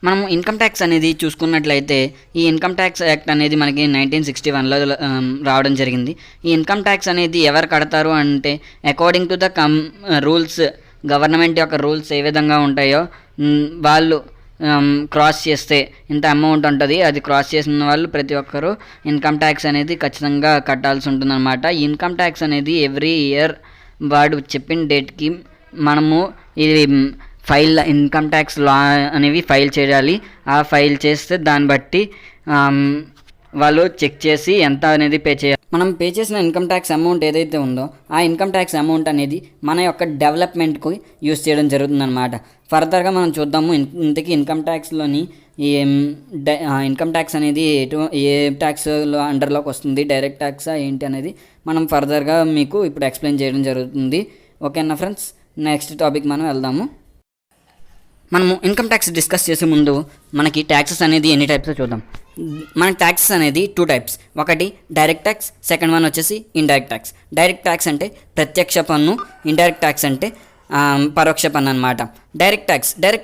మనం income tax అనేది చూసుకున్నట్లయితే ఈ ఇన్కమ్ ట్యాక్స్ యాక్ట్ అనేది మనకి 1961లో రావడం జరిగింది. ఈ ఇన్కమ్ ట్యాక్స్ అనేది ఎవరు కడతారు అంటే according to the rules, government యొక్క రూల్స్ ఏ విధంగా ఉంటాయో వాళ్ళు క్రాస్ చేస్తే ఇంత అమౌంట్ ఉంటుంది, అది క్రాస్ చేసిన వాళ్ళు ప్రతి ఒక్కరూ ఇన్కమ్ ట్యాక్స్ అనేది ఖచ్చితంగా కట్టాల్సి ఉంటుందన్నమాట. ఈ ఇన్కమ్ ట్యాక్స్ అనేది ఎవ్రీ ఇయర్ వాడు చెప్పిన డేట్కి మనము ఇది ఇన్కమ్ ట్యాక్స్ లా అనేవి ఫైల్ చేయాలి. ఆ ఫైల్ చేస్తే దాన్ని బట్టి వాళ్ళు చెక్ చేసి ఎంత అనేది పే చేయాలి. మనం పే చేసిన ఇన్కమ్ ట్యాక్స్ అమౌంట్ ఏదైతే ఉందో ఆ ఇన్కమ్ ట్యాక్స్ అమౌంట్ అనేది మన యొక్క డెవలప్మెంట్కి యూస్ చేయడం జరుగుతుందన్నమాట. ఫర్దర్గా మనం చూద్దాము ఇంతకీ ఇన్కమ్ ట్యాక్స్లోని ఇన్కమ్ ట్యాక్స్ అనేది ఏ ట్యాక్స్లో అండర్లోకి వస్తుంది, డైరెక్ట్ ట్యాక్సా ఏంటి అనేది మనం ఫర్దర్గా మీకు ఇప్పుడు ఎక్స్ప్లెయిన్ చేయడం జరుగుతుంది. ఓకేనా ఫ్రెండ్స్, నెక్స్ట్ టాపిక్ మనం వెళ్దాము. మనము ఇన్కమ్ ట్యాక్స్ డిస్కస్ చేసే ముందు మనకి ట్యాక్సెస్ అనేది ఎన్ని టైప్స్ చూద్దాం. మన ట్యాక్సెస్ అనేది 2 టైప్స్. ఒకటి డైరెక్ట్ ట్యాక్స్, సెకండ్ వన్ వచ్చేసి ఇండైరెక్ట్ ట్యాక్స్. డైరెక్ట్ ట్యాక్స్ అంటే ప్రత్యక్ష పన్ను, ఇండైరెక్ట్ ట్యాక్స్ అంటే పరోక్ష పన్ను అనమాట. డైరెక్ట్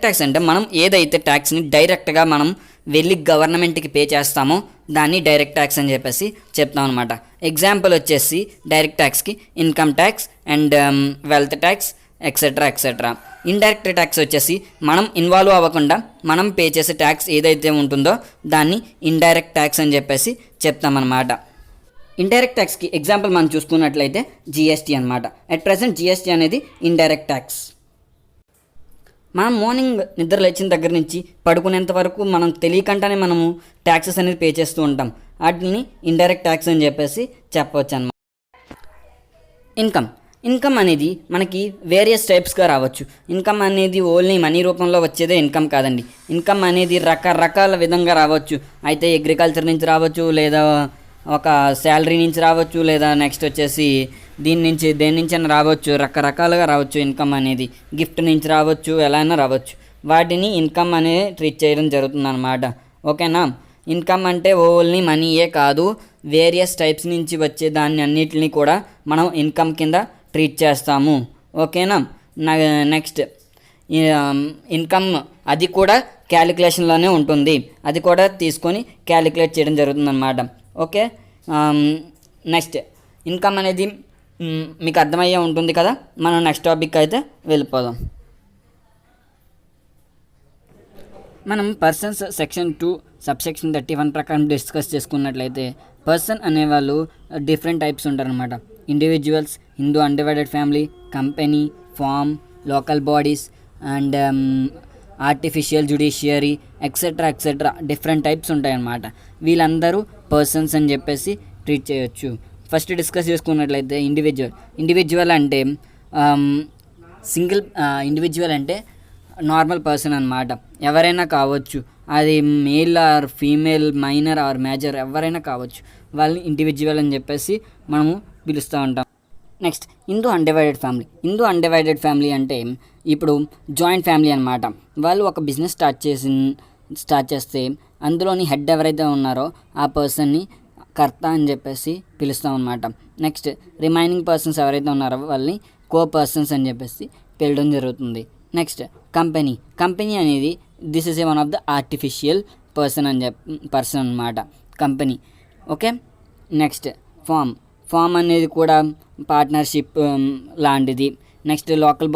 ట్యాక్స్ అంటే మనం ఏదైతే ట్యాక్స్ని డైరెక్ట్గా మనం వెళ్ళి గవర్నమెంట్కి పే చేస్తామో దాన్ని డైరెక్ట్ ట్యాక్స్ అని చెప్పేసి చెప్తాం అనమాట. ఎగ్జాంపుల్ వచ్చేసి డైరెక్ట్ ట్యాక్స్కి income tax and wealth tax etcetera. Indirect tax వచ్చేసి మనం ఇన్వాల్వ్ అవ్వకుండా మనం పే చేసే ట్యాక్స్ ఏదైతే ఉంటుందో దాన్ని ఇండైరెక్ట్ ట్యాక్స్ అని చెప్పేసి చెప్తామన్నమాట. ఇండైరెక్ట్ ట్యాక్స్కి ఎగ్జాంపుల్ మనం చూసుకున్నట్లయితే జిఎస్టీ అనమాట. అట్ ప్రెసెంట్ జిఎస్టీ అనేది ఇండైరెక్ట్ ట్యాక్స్. మనం మార్నింగ్ నిద్ర లేచిన దగ్గర నుంచి పడుకునేంత వరకు మనం తెలియకుండానే మనము ట్యాక్సెస్ అనేది పే చేస్తూ ఉంటాం. వాటిని ఇండైరెక్ట్ ట్యాక్స్ అని చెప్పేసి చెప్పవచ్చు అనమాట. ఇన్కమ్ అనేది మనకి వేరియస్ టైప్స్గా రావచ్చు. ఇన్కమ్ అనేది ఓన్లీ మనీ రూపంలో వచ్చేదే ఇన్కమ్ కాదండి. ఇన్కమ్ అనేది రకరకాల విధంగా రావచ్చు. అయితే అగ్రికల్చర్ నుంచి రావచ్చు, లేదా ఒక శాలరీ నుంచి రావచ్చు, లేదా నెక్స్ట్ వచ్చేసి దేని నుంచి రావచ్చు. రకరకాలుగా రావచ్చు. ఇన్కమ్ అనేది గిఫ్ట్ నుంచి రావచ్చు, ఎలా అయినా రావచ్చు. వాటిని ఇన్కమ్ అనేది ట్రీట్ చేయడం జరుగుతుంది అన్నమాట. ఓకేనా. ఇన్కమ్ అంటే ఓన్లీ మనీయే కాదు, వేరియస్ టైప్స్ నుంచి వచ్చే దాన్ని అన్నిటిని కూడా మనం ఇన్కమ్ కింద ట్రీట్ చేస్తాము. ఓకేనా. నెక్స్ట్ ఇన్కమ్ అది కూడా క్యాలిక్యులేషన్లోనే ఉంటుంది. అది కూడా తీసుకొని క్యాలిక్యులేట్ చేయడం జరుగుతుందన్నమాట. ఓకే. నెక్స్ట్ ఇన్కమ్ అనేది మీకు అర్థమయ్యే ఉంటుంది కదా. మనం నెక్స్ట్ టాపిక్ అయితే వెళ్ళిపోదాం. మనం పర్సన్స్ సెక్షన్ 2 సబ్సెక్షన్ 31 ప్రకారం డిస్కస్ చేసుకున్నట్లయితే పర్సన్ అనేవాళ్ళు డిఫరెంట్ టైప్స్ ఉంటారనమాట. Individuals, Hindu undivided family, company, firm, local bodies and artificial judiciary etcetera different types ఉంటాయన్నమాట. వీళ్ళందరూ పర్సన్స్ అని చెప్పేసి ట్రీట్ చేయొచ్చు. ఫస్ట్ డిస్కస్ చేసుకున్నట్లయితే ఇండివిజువల్ అంటే ఇండివిజువల్ అంటే నార్మల్ పర్సన్ అనమాట. ఎవరైనా కావచ్చు, అది male or female, minor or major ఎవరైనా కావచ్చు. వాళ్ళని ఇండివిజువల్ అని చెప్పేసి మనము పిలుస్తూ ఉంటాం. నెక్స్ట్ హిందూ అన్డివైడెడ్ ఫ్యామిలీ అంటే ఇప్పుడు జాయింట్ ఫ్యామిలీ అనమాట. వాళ్ళు ఒక బిజినెస్ స్టార్ట్ చేస్తే అందులోని హెడ్ ఎవరైతే ఉన్నారో ఆ పర్సన్ని కర్త అని చెప్పేసి పిలుస్తాం అనమాట. నెక్స్ట్ రిమైనింగ్ పర్సన్స్ ఎవరైతే ఉన్నారో వాళ్ళని కో పర్సన్స్ అని చెప్పేసి పిలవడం జరుగుతుంది. నెక్స్ట్ కంపెనీ అనేది this is one of the artificial person అనమాట కంపెనీ. ఓకే. నెక్స్ట్ ఫామ్ అనేది కూడా పార్ట్నర్షిప్ లాంటిది. నెక్స్ట్ లోకల్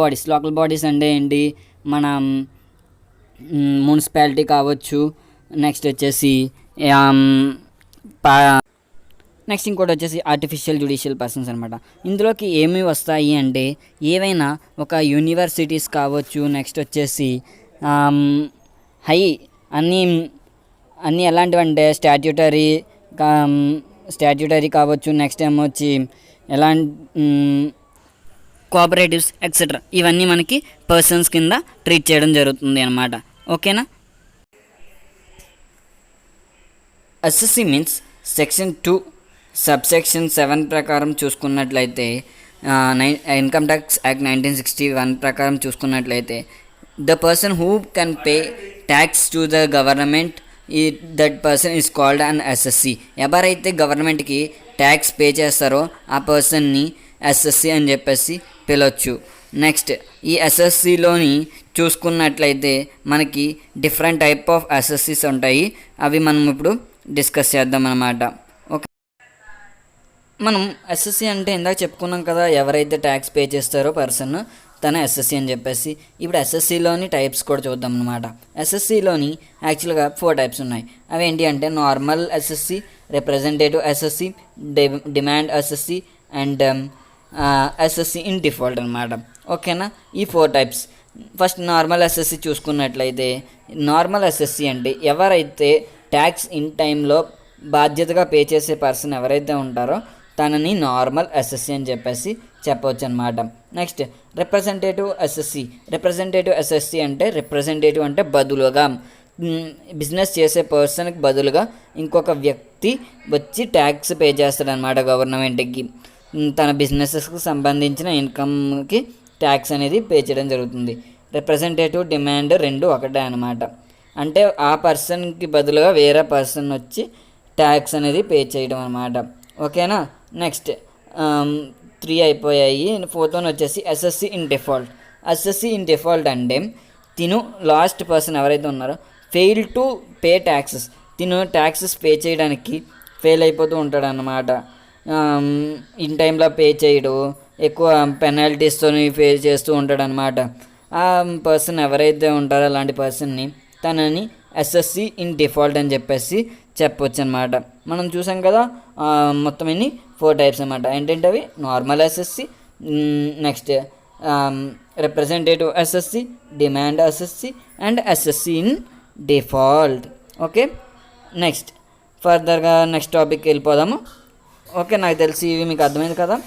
బాడీస్ అంటే ఏంటి, మన మున్సిపాలిటీ కావచ్చు. నెక్స్ట్ వచ్చేసి నెక్స్ట్ ఇంకోటి వచ్చేసి ఆర్టిఫిషియల్ జ్యుడిషియల్ పర్సన్స్ అనమాట. ఇందులోకి ఏమి వస్తాయి అంటే ఏవైనా ఒక యూనివర్సిటీస్ కావచ్చు. నెక్స్ట్ వచ్చేసి అన్నీ ఎలాంటివంటే స్టాట్యూటరీ కావచ్చు. నెక్స్ట్ ఏమో వచ్చి కోఆపరేటివ్స్ ఎక్సెట్రా. ఇవన్నీ మనకి పర్సన్స్ కింద ట్రీట్ చేయడం జరుగుతుంది అనమాట. ఓకేనా. ఎస్ఎస్సి మీన్స్ సెక్షన్ 2 సబ్సెక్షన్ 7 ప్రకారం చూసుకున్నట్లయితే ఇన్కమ్ ట్యాక్స్ యాక్ట్ 1961 ప్రకారం చూసుకున్నట్లయితే the person who can pay tax to the government that person is called an SSC. ఎవరైతే గవర్నమెంట్కి ట్యాక్స్ పే చేస్తారో ఆ పర్సన్ని ఎస్ఎస్సి అని చెప్పేసి పిలవచ్చు. నెక్స్ట్ ఈ ఎస్ఎస్సిలోని చూసుకున్నట్లయితే మనకి డిఫరెంట్ టైప్ ఆఫ్ ఎస్ఎస్సీస్ ఉంటాయి. అవి మనం ఇప్పుడు డిస్కస్ చేద్దాం అన్నమాట. ఓకే, మనం ఎస్ఎస్సి అంటే ఇందాక చెప్పుకున్నాం కదా, ఎవరైతే ట్యాక్స్ పే చేస్తారో పర్సన్ తన ఎస్ఎస్సి అని చెప్పేసి. ఇప్పుడు ఎస్ఎస్సిలోని టైప్స్ కూడా చూద్దాం అనమాట. ఎస్ఎస్సిలోని యాక్చువల్గా 4 టైప్స్ ఉన్నాయి. అవి ఏంటి అంటే normal SSC, representative SSC, demand SSC and SSC in default అనమాట. ఓకేనా, ఈ 4 టైప్స్. ఫస్ట్ నార్మల్ ఎస్ఎస్సి చూసుకున్నట్లయితే, నార్మల్ ఎస్ఎస్సి అంటే ఎవరైతే ట్యాక్స్ ఇన్ టైంలో బాధ్యతగా పే చేసే పర్సన్ ఎవరైతే ఉంటారో తనని నార్మల్ ఎస్ఎస్సి అని చెప్పేసి చెప్పవచ్చు అనమాట. Next representative SSC. Representative SSC అంటే రిప్రజెంటేటివ్ అంటే బదులుగా, బిజినెస్ చేసే పర్సన్కి బదులుగా ఇంకొక వ్యక్తి వచ్చి ట్యాక్స్ పే చేస్తాడనమాట గవర్నమెంట్కి. తన బిజినెసెస్కి సంబంధించిన ఇన్కమ్కి ట్యాక్స్ అనేది పే చేయడం జరుగుతుంది. రిప్రజెంటేటివ్, డిమాండ్ రెండు ఒకటే అనమాట. అంటే ఆ పర్సన్కి బదులుగా వేరే పర్సన్ వచ్చి ట్యాక్స్ అనేది పే చేయడం అనమాట. ఓకేనా, నెక్స్ట్ 3 అయిపోయాయి. 4th వన్ వచ్చేసి SSC in default. SSC in default అంటే తిను లాస్ట్ పర్సన్ ఎవరైతే ఉన్నారో ఫెయిల్ టు పే ట్యాక్సెస్, తిను ట్యాక్సెస్ పే చేయడానికి ఫెయిల్ అయిపోతూ ఉంటాడు అన్నమాట. ఇన్ టైంలో పే చేయడు, ఎక్కువ పెనాల్టీస్తో పే చేస్తూ ఉంటాడు అనమాట. ఆ పర్సన్ ఎవరైతే ఉంటారో అలాంటి పర్సన్ని తనని ఎస్ఎస్సి ఇన్ డిఫాల్ట్ అని చెప్పేసి చెప్పవచ్చు అనమాట. మనం చూసాం కదా మొత్తం ఇన్ని 4 టైప్స్ అనమాట. ఏంటంటే అవి normal SSC, next representative SSC, demand SSC and SSC in default. Okay, next ఫర్దర్గా నెక్స్ట్ టాపిక్కి వెళ్ళిపోదాము. ఓకే, నాకు తెలిసి ఇవి మీకు అర్థమైంది కదా.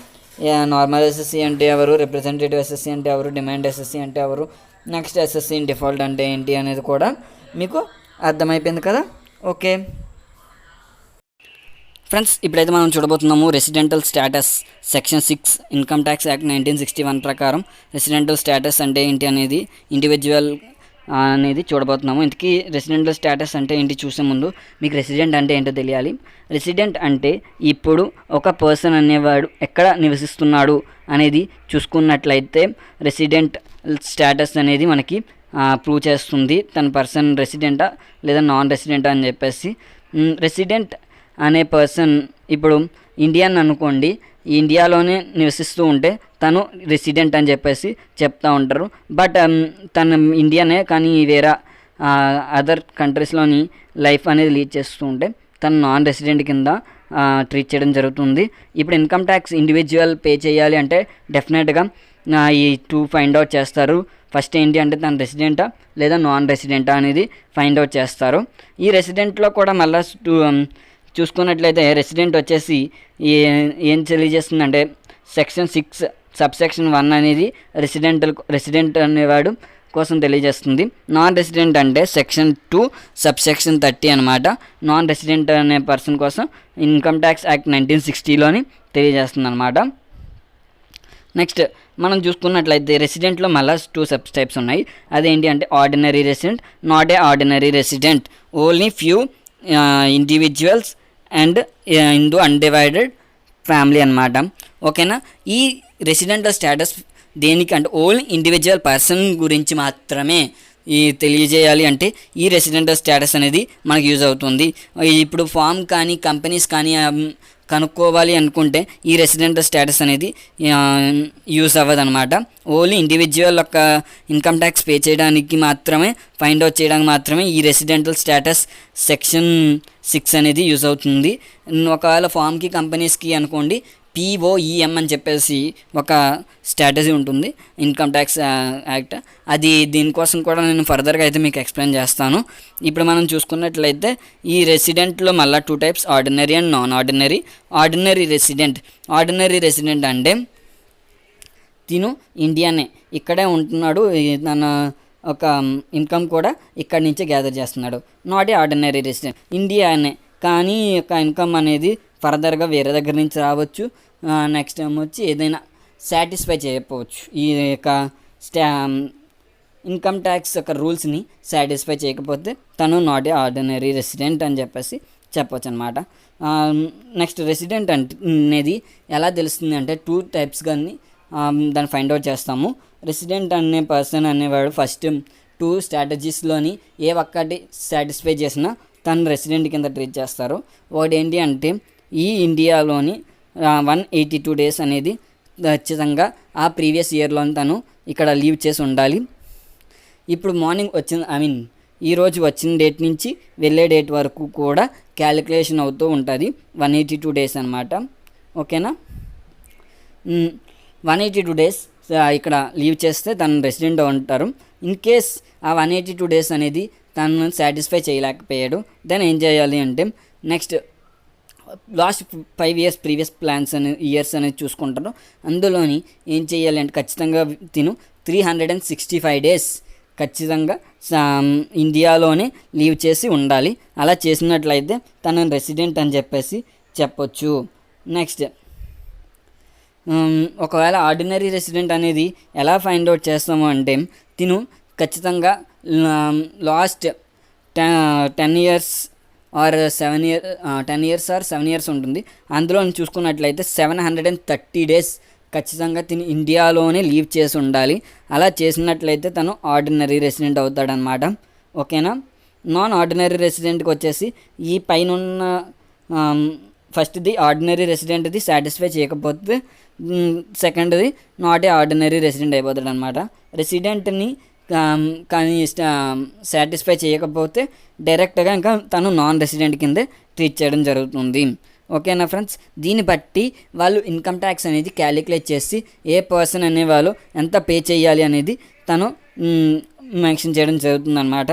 నార్మల్ ఎస్ఎస్సి అంటే ఎవరు, రిప్రజెంటేటివ్ ఎస్ఎస్సి అంటే ఎవరు, డిమాండ్ ఎస్ఎస్సి అంటే ఎవరు, నెక్స్ట్ ఎస్ఎస్సి ఇన్ డిఫాల్ట్ అంటే ఏంటి అనేది కూడా మీకు అర్థమైపోయింది కదా. ఓకే ఫ్రెండ్స్, ఇప్పుడైతే మనం చూడబోతున్నాము residential status section 6 income tax act 1961 ప్రకారం రెసిడెంటల్ స్టేటస్ అంటే ఏంటి అనేది, ఇండివిజువల్ అనేది చూడబోతున్నాము. ఇంతకీ రెసిడెంటల్ స్టేటస్ అంటే ఏంటి చూసే ముందు మీకు రెసిడెంట్ అంటే ఏంటో తెలియాలి. రెసిడెంట్ అంటే ఇప్పుడు ఒక పర్సన్ అనేవాడు ఎక్కడ నివసిస్తున్నాడు అనేది చూసుకున్నట్లయితే రెసిడెంట్ స్టేటస్ అనేది మనకి ప్రూవ్ చేస్తుంది తన పర్సన్ రెసిడెంటా లేదా నాన్ రెసిడెంటా అని చెప్పేసి. రెసిడెంట్ అనే పర్సన్ ఇప్పుడు ఇండియన్ అనుకోండి, ఇండియాలోనే నివసిస్తూ ఉంటే తను రెసిడెంట్ అని చెప్పేసి చెప్తూ ఉంటారు. బట్ తను ఇండియనే కానీ వేరే అదర్ కంట్రీస్లోని లైఫ్ అనేది లీడ్ చేస్తూ ఉంటే తను నాన్ రెసిడెంట్ కింద ట్రీట్ చేయడం జరుగుతుంది. ఇప్పుడు ఇన్కమ్ ట్యాక్స్ ఇండివిజువల్ పే చేయాలి అంటే డెఫినెట్గా ఈ 2 ఫైండ్ అవుట్ చేస్తారు. ఫస్ట్ ఏంటి అంటే తను రెసిడెంటా లేదా నాన్ రెసిడెంటా అనేది ఫైండ్ అవుట్ చేస్తారు. ఈ రెసిడెంట్లో కూడా మళ్ళీ చూసుకున్నట్లయితే రెసిడెంట్ వచ్చేసి ఏం తెలియజేస్తుందంటే సెక్షన్ 6 సబ్సెక్షన్ 1 అనేది రెసిడెంట్ అనేవాడు కోసం తెలియజేస్తుంది. నాన్ రెసిడెంట్ అంటే సెక్షన్ 2 సబ్సెక్షన్ 30 అనమాట. నాన్ రెసిడెంట్ అనే పర్సన్ కోసం ఇన్కమ్ ట్యాక్స్ యాక్ట్ 1960లోని తెలియజేస్తుంది అనమాట. నెక్స్ట్ మనం చూసుకున్నట్లయితే రెసిడెంట్లో మళ్ళీ 2 సబ్ టైప్స్ ఉన్నాయి. అదేంటి అంటే ordinary resident, not a ordinary resident, only few individuals and Indu undivided family అనమాట. ఓకేనా, ఈ రెసిడెంటల్ స్టేటస్ దేనికంటే ఓన్లీ ఇండివిజువల్ పర్సన్ గురించి మాత్రమే ఈ తెలియజేయాలి. అంటే ఈ రెసిడెంటల్ స్టేటస్ అనేది మనకు యూజ్ అవుతుంది. ఇప్పుడు ఫామ్ కానీ కంపెనీస్ కానీ కనుక్కోవాలి అనుకుంటే ఈ రెసిడెంటల్ స్టేటస్ అనేది యూజ్ అవ్వదు అనమాట. ఓన్లీ ఇండివిజువల్ యొక్క ఇన్కమ్ ట్యాక్స్ పే చేయడానికి మాత్రమే, ఫైండ్ అవుట్ చేయడానికి మాత్రమే ఈ రెసిడెంటల్ స్టేటస్ సెక్షన్ 6 అనేది యూజ్ అవుతుంది. ఒకవేళ ఫామ్కి కంపెనీస్కి అనుకోండి POEM అని చెప్పేసి ఒక స్ట్రాటజీ ఉంటుంది ఇన్కమ్ ట్యాక్స్ యాక్ట్. అది దీనికోసం కూడా నేను ఫర్దర్గా అయితే మీకు ఎక్స్ప్లెయిన్ చేస్తాను. ఇప్పుడు మనం చూసుకున్నట్లయితే ఈ రెసిడెంట్లో మళ్ళీ 2 types, ordinary and non ordinary. Ordinary resident అంటే తిను ఇండియానే, ఇక్కడే ఉంటున్నాడు, తన ఒక ఇన్కమ్ కూడా ఇక్కడి నుంచే గ్యాదర్ చేస్తున్నాడు. నాట్ ఏ ఆర్డినరీ రెసిడెంట్, ఇండియానే కానీ యొక్క ఇన్కమ్ అనేది ఫర్దర్గా వేరే దగ్గర నుంచి రావచ్చు. నెక్స్ట్ టైం వచ్చి ఏదైనా సాటిస్ఫై చేయకపోవచ్చు, ఈ యొక్క ఇన్కమ్ ట్యాక్స్ యొక్క రూల్స్ని సాటిస్ఫై చేయకపోతే తను నాట్ ఏ ఆర్డినరీ రెసిడెంట్ అని చెప్పేసి చెప్పవచ్చు అనమాట. నెక్స్ట్ రెసిడెంట్ అనేది ఎలా తెలుస్తుంది అంటే 2 టైప్స్ కానీ దాన్ని ఫైండ్ అవుట్ చేస్తాము. రెసిడెంట్ అనే పర్సన్ అనేవాడు ఫస్ట్ 2 స్ట్రాటజీస్లోని ఏ ఒక్కటి సాటిస్ఫై చేసినా తను రెసిడెంట్ కింద ట్రీట్ చేస్తారు. ఒకటి ఏంటి అంటే ఈ ఇండియాలోని 182 డేస్ అనేది ఖచ్చితంగా ఆ ప్రీవియస్ ఇయర్లో తను ఇక్కడ లీవ్ చేసి ఉండాలి. ఇప్పుడు మార్నింగ్ ఈరోజు వచ్చిన డేట్ నుంచి వెళ్ళే డేట్ వరకు కూడా క్యాలిక్యులేషన్ అవుతూ ఉంటుంది. 182 డేస్ అనమాట. ఓకేనా, 182 డేస్ ఇక్కడ లీవ్ చేస్తే తను రెసిడెంట్ ఉంటారు. ఇన్ కేస్ ఆ 182 డేస్ అనేది తను సాటిస్ఫై చేయలేకపోయాడు, దెన్ ఏం చేయాలి అంటే next last 5 years previous plans years అనేది చూసుకుంటారు. అందులోని ఏం చేయాలి అంటే ఖచ్చితంగా తిను 365 డేస్ ఖచ్చితంగా ఇండియాలోనే లీవ్ చేసి ఉండాలి. అలా చేసినట్లయితే తన రెసిడెంట్ అని చెప్పేసి చెప్పొచ్చు. నెక్స్ట్ ఒకవేళ ఆర్డినరీ రెసిడెంట్ అనేది ఎలా ఫైండ్ అవుట్ చేస్తాము అంటే తిను ఖచ్చితంగా లాస్ట్ 10 ఇయర్స్ ఆర్ 7 ఇయర్స్ ఉంటుంది. అందులో చూసుకున్నట్లయితే 730 డేస్ ఖచ్చితంగా తిని ఇండియాలోనే లీవ్ చేసి ఉండాలి. అలా చేసినట్లయితే తను ఆర్డినరీ రెసిడెంట్ అవుతాడనమాట. ఓకేనా, నాన్ ఆర్డినరీ రెసిడెంట్కి వచ్చేసి ఈ పైన ఫస్ట్ది ఆర్డినరీ రెసిడెంట్ది సాటిస్ఫై చేయకపోతే సెకండ్ది నాట్ ఏ ఆర్డినరీ రెసిడెంట్ అయిపోతాడు అనమాట. రెసిడెంట్ని కానీ సాటిస్ఫై చేయకపోతే డైరెక్ట్గా ఇంకా తను నాన్ రెసిడెంట్ కిందే ట్రీట్ చేయడం జరుగుతుంది. ఓకేనా ఫ్రెండ్స్, దీన్ని బట్టి వాళ్ళు ఇన్కమ్ ట్యాక్స్ అనేది క్యాలిక్యులేట్ చేసి ఏ పర్సన్ అనే వాళ్ళు ఎంత పే చేయాలి అనేది తను మెన్షన్ చేయడం జరుగుతుంది అనమాట.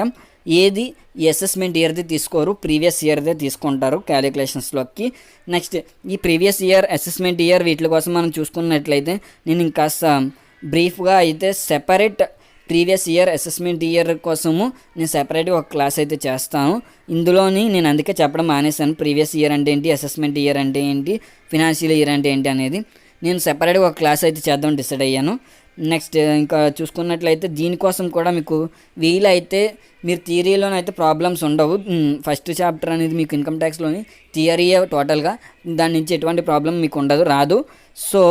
ఏది ఈ అసెస్మెంట్ ఇయర్ది తీసుకోరు, ప్రీవియస్ ఇయర్దే తీసుకుంటారు క్యాలిక్యులేషన్స్లోకి. నెక్స్ట్ ఈ ప్రీవియస్ ఇయర్, అసెస్మెంట్ ఇయర్ వీటి కోసం మనం చూసుకున్నట్లయితే నేను ఇంకాస్త బ్రీఫ్గా అయితే separate previous year assessment year కోసము నేను సెపరేట్గా ఒక క్లాస్ అయితే చేస్తాను. ఇందులోని నేను అందుకే చెప్పడం మానేశాను. ప్రీవియస్ ఇయర్ అంటే ఏంటి, అసెస్మెంట్ ఇయర్ అంటే ఏంటి, ఫినాన్షియల్ ఇయర్ అంటే ఏంటి అనేది నేను సెపరేట్గా ఒక క్లాస్ అయితే చేద్దాం డిసైడ్ అయ్యాను. నెక్స్ట్ ఇంకా చూసుకున్నట్లయితే దీనికోసం కూడా మీకు వీలైతే మీరు థియరీలోనైతే ప్రాబ్లమ్స్ ఉండవు. ఫస్ట్ చాప్టర్ అనేది మీకు ఇన్కమ్ ట్యాక్స్లోని థియరీయే టోటల్గా, దాని నుంచి ఎటువంటి ప్రాబ్లం మీకు రాదు. సో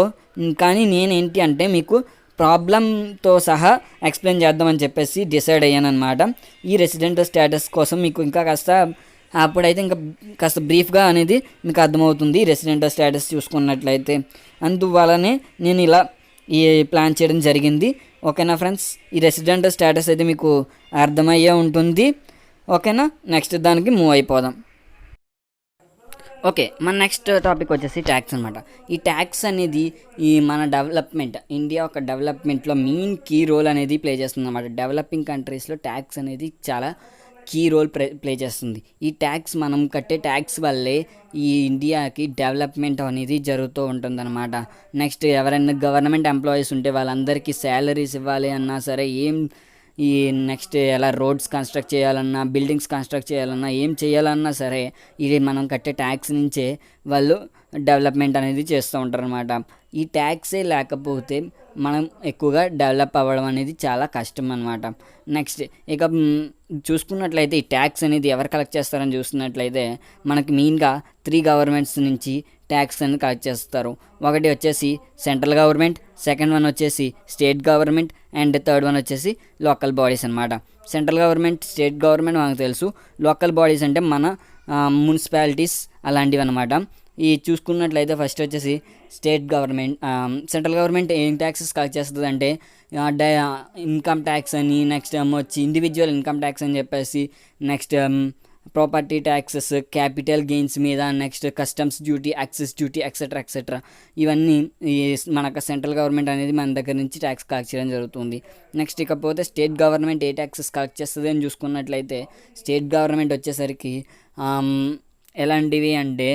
కానీ నేనేంటి అంటే మీకు ప్రాబ్లంతో సహా ఎక్స్ప్లెయిన్ చేద్దామని చెప్పేసి డిసైడ్ అయ్యాను అనమాట. ఈ రెసిడెంట్ స్టేటస్ కోసం మీకు ఇంకా అప్పుడైతే ఇంకా కాస్త బ్రీఫ్గా అనేది మీకు అర్థమవుతుంది రెసిడెంట్ స్టేటస్ చూసుకున్నట్లయితే. అందువల్లనే నేను ఇలా ఈ ప్లాన్ చేయడం జరిగింది. ఓకేనా ఫ్రెండ్స్, ఈ రెసిడెంట్ స్టేటస్ అయితే మీకు అర్థమయ్యే ఉంటుంది. ఓకేనా, నెక్స్ట్ దానికి మూవ్ అయిపోదాం. ఓకే, మన నెక్స్ట్ టాపిక్ వచ్చేసి ట్యాక్స్ అనమాట. ఈ ట్యాక్స్ అనేది ఈ మన డెవలప్మెంట్, ఇండియా ఒక డెవలప్మెంట్లో మెయిన్ కీ రోల్ అనేది ప్లే చేస్తుంది అనమాట. డెవలపింగ్ కంట్రీస్లో ట్యాక్స్ అనేది చాలా కీ రోల్ ప్లే చేస్తుంది. ఈ ట్యాక్స్ మనం కట్టే ట్యాక్స్ వల్లే ఈ ఇండియాకి డెవలప్మెంట్ అనేది జరుగుతూ ఉంటుందన్నమాట. నెక్స్ట్ ఎవరైనా గవర్నమెంట్ ఎంప్లాయీస్ ఉంటే వాళ్ళందరికీ శాలరీస్ ఇవ్వాలి అన్నా సరే, ఈ నెక్స్ట్ ఎలా రోడ్స్ కన్స్ట్రక్ట్ చేయాలన్నా, బిల్డింగ్స్ కన్స్ట్రక్ట్ చేయాలన్నా, ఏం చేయాలన్నా సరే ఇది మనం కట్టే ట్యాక్స్ నుంచే వాళ్ళు డెవలప్మెంట్ అనేది చేస్తూ ఉంటారు అనమాట. ఈ ట్యాక్సే లేకపోతే మనం ఎక్కువగా డెవలప్ అవ్వడం అనేది చాలా కష్టం అనమాట. నెక్స్ట్ ఇక చూసుకున్నట్లయితే ఈ ట్యాక్స్ అనేది ఎవరు కలెక్ట్ చేస్తారని చూస్తున్నట్లయితే మనకి మెయిన్గా 3 గవర్నమెంట్స్ నుంచి ట్యాక్స్ అనేది కలెక్ట్ చేస్తారు. ఒకటి వచ్చేసి సెంట్రల్ గవర్నమెంట్, సెకండ్ వన్ వచ్చేసి state government, and third one వచ్చేసి లోకల్ బాడీస్ అనమాట. సెంట్రల్ గవర్నమెంట్, స్టేట్ గవర్నమెంట్ మనకు తెలుసు. లోకల్ బాడీస్ అంటే మన మున్సిపాలిటీస్ అలాంటివి అనమాట. ఈ చూసుకున్నట్లయితే ఫస్ట్ వచ్చేసి స్టేట్ గవర్నమెంట్, సెంట్రల్ గవర్నమెంట్ ఏం ట్యాక్సెస్ కలెక్ట్ చేస్తుంది అంటే ఇన్కమ్ ట్యాక్స్ అని, నెక్స్ట్ వచ్చి ఇండివిజువల్ ఇన్కమ్ ట్యాక్స్ అని చెప్పేసి, next property taxes, capital gains మీద, next customs duty, excise duty, etcetera etcetera. ఇవన్నీ మనకు సెంట్రల్ గవర్నమెంట్ అనేది మన దగ్గర నుంచి ట్యాక్స్ కలెక్ట్ చేయడం జరుగుతుంది. నెక్స్ట్ ఇకపోతే స్టేట్ గవర్నమెంట్ ఏ ట్యాక్సెస్ కలెక్ట్ చేస్తుంది అని చూసుకున్నట్లయితే స్టేట్ గవర్నమెంట్ వచ్చేసరికి ఎలాంటివి అంటే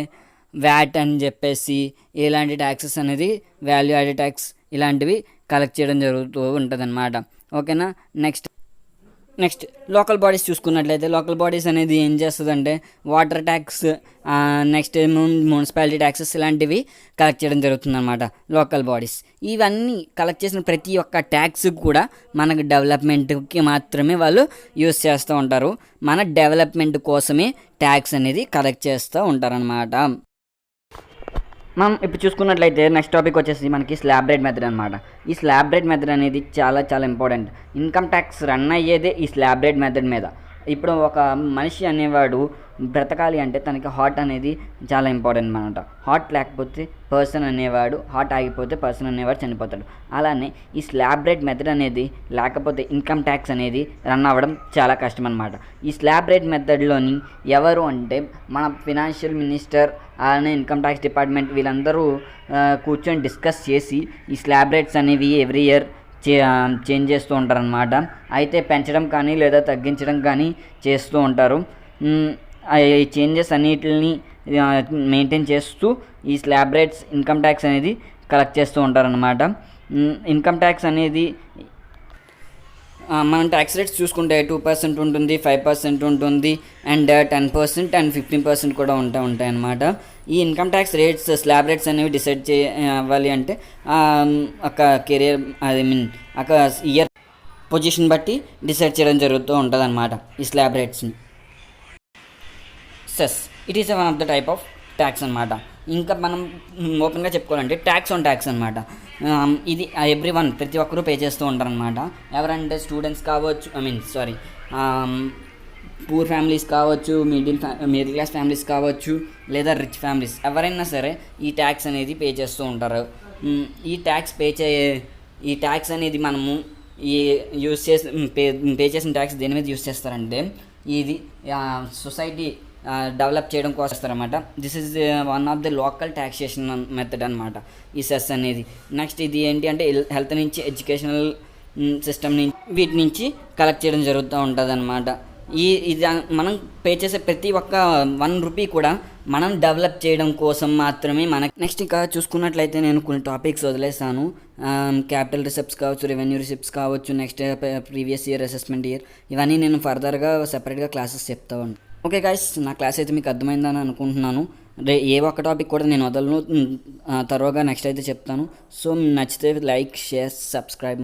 వ్యాట్ అని చెప్పేసి ఇలాంటి ట్యాక్సెస్ అనేది, వాల్యూ యాడెడ్ ట్యాక్స్ ఇలాంటివి కలెక్ట్ చేయడం జరుగుతూ ఉంటుంది అనమాట. ఓకేనా, నెక్స్ట్ లోకల్ బాడీస్ చూసుకున్నట్లయితే లోకల్ బాడీస్ అనేది ఏం చేస్తుందంటే water tax, next municipality taxes ఇలాంటివి కలెక్ట్ చేయడం జరుగుతుంది అనమాట లోకల్ బాడీస్. ఇవన్నీ కలెక్ట్ చేసిన ప్రతి ఒక్క ట్యాక్స్ కూడా మనకు డెవలప్మెంట్కి మాత్రమే వాళ్ళు యూస్ చేస్తూ ఉంటారు. మన డెవలప్మెంట్ కోసమే ట్యాక్స్ అనేది కలెక్ట్ చేస్తూ ఉంటారనమాట. మనం ఇప్పుడు చూసుకున్నట్లయితే నెక్స్ట్ టాపిక్ వచ్చేసి మనకి స్లాబ్ రేట్ మెథడ్ అనమాట. ఈ స్లాబ్ రేట్ మెథడ్ అనేది చాలా చాలా ఇంపార్టెంట్. ఇన్కమ్ ట్యాక్స్ రన్ అయ్యేదే ఈ స్లాబ్ రేట్ మెథడ్ మీద. ఇప్పుడు ఒక మనిషి అనేవాడు బ్రతకాలి అంటే తనకి హార్ట్ అనేది చాలా ఇంపార్టెంట్ అనమాట. హార్ట్ లేకపోతే పర్సన్ అనేవాడు, హార్ట్ ఆగిపోతే పర్సన్ అనేవాడు చనిపోతాడు. అలానే ఈ స్లాబ్ రేట్ మెథడ్ అనేది లేకపోతే ఇన్కమ్ ట్యాక్స్ అనేది రన్ అవ్వడం చాలా కష్టం అనమాట. ఈ స్లాబ్ రేట్ మెథడ్లోని ఎవరు అంటే మన ఫినాన్షియల్ మినిస్టర్ అలానే ఇన్కమ్ ట్యాక్స్ డిపార్ట్మెంట్ వీళ్ళందరూ కూర్చొని డిస్కస్ చేసి ఈ స్లాబ్ రేట్స్ అనేవి ఎవ్రీ ఇయర్ చేంజ్ చేస్తూ ఉంటారనమాట. అయితే పెంచడం కానీ లేదా తగ్గించడం కానీ చేస్తూ ఉంటారు. ఈ చేంజెస్ అన్నిటిని మెయింటైన్ చేస్తూ ఈ స్లాబ్ రేట్స్ ఇన్కమ్ ట్యాక్స్ అనేది కలెక్ట్ చేస్తూ ఉంటారనమాట. ఇన్కమ్ ట్యాక్స్ అనేది మనం ట్యాక్స్ రేట్స్ చూసుకుంటే 2% ఉంటుంది, 5% ఉంటుంది, అండ్ 10% అండ్ 15% కూడా ఉంటాయి అన్నమాట. ఈ income tax rates slab rates అనేవి డిసైడ్ అవ్వాలి అంటే ఒక కెరియర్ ఒక ఇయర్ పొజిషన్ బట్టి డిసైడ్ చేయడం జరుగుతూ ఉంటుంది అన్నమాట ఈ స్లాబ్ రేట్స్ని. Cess it is one of the type of tax అనమాట. ఇంకా మనం ఓపెన్గా చెప్పుకోవాలంటే ట్యాక్స్ ఆన్ ట్యాక్స్ అనమాట. ఇది ఎవ్రీ వన్ ప్రతి ఒక్కరూ పే చేస్తూ ఉంటారనమాట. ఎవరంటే స్టూడెంట్స్ కావచ్చు, పూర్ ఫ్యామిలీస్ కావచ్చు, మిడిల్ క్లాస్ ఫ్యామిలీస్ కావచ్చు, లేదా రిచ్ ఫ్యామిలీస్ ఎవరైనా సరే ఈ ట్యాక్స్ అనేది పే చేస్తూ ఉంటారు. ఈ ట్యాక్స్ అనేది మనము ఈ యూస్ చేసి పే చేసిన ట్యాక్స్ దేని మీద యూస్ చేస్తారంటే ఇది సొసైటీ డెవలప్ చేయడం కోసం వస్తారన్నమాట. This is one of the local taxation method అనమాట ఈ సెస్ అనేది. నెక్స్ట్ ఇది ఏంటి అంటే హెల్త్ నుంచి, ఎడ్యుకేషనల్ సిస్టమ్ నుంచి, వీటి నుంచి కలెక్ట్ చేయడం జరుగుతూ ఉంటుంది అనమాట. ఇది మనం పే చేసే ప్రతి ఒక్క 1 రూపీ కూడా మనం డెవలప్ చేయడం కోసం మాత్రమే మనకి. నెక్స్ట్ ఇంకా చూసుకున్నట్లయితే నేను కొన్ని టాపిక్స్ వదిలేస్తాను. క్యాపిటల్ రిసిప్ట్స్ కావచ్చు, రెవెన్యూ రిసిప్ట్స్ కావచ్చు, next previous year assessment year, ఇవన్నీ నేను ఫర్దర్గా సెపరేట్గా క్లాసెస్ చెప్తా ఉంటాను. ఓకే గైస్, నా క్లాస్ అయితే మీకు అర్థమైందని అనుకుంటున్నాను. ఏ ఒక్క టాపిక్ కూడా నేను వదలను, తర్వాతగా నెక్స్ట్ అయితే చెప్తాను. సో నచ్చితే లైక్, షేర్, సబ్స్క్రైబ్.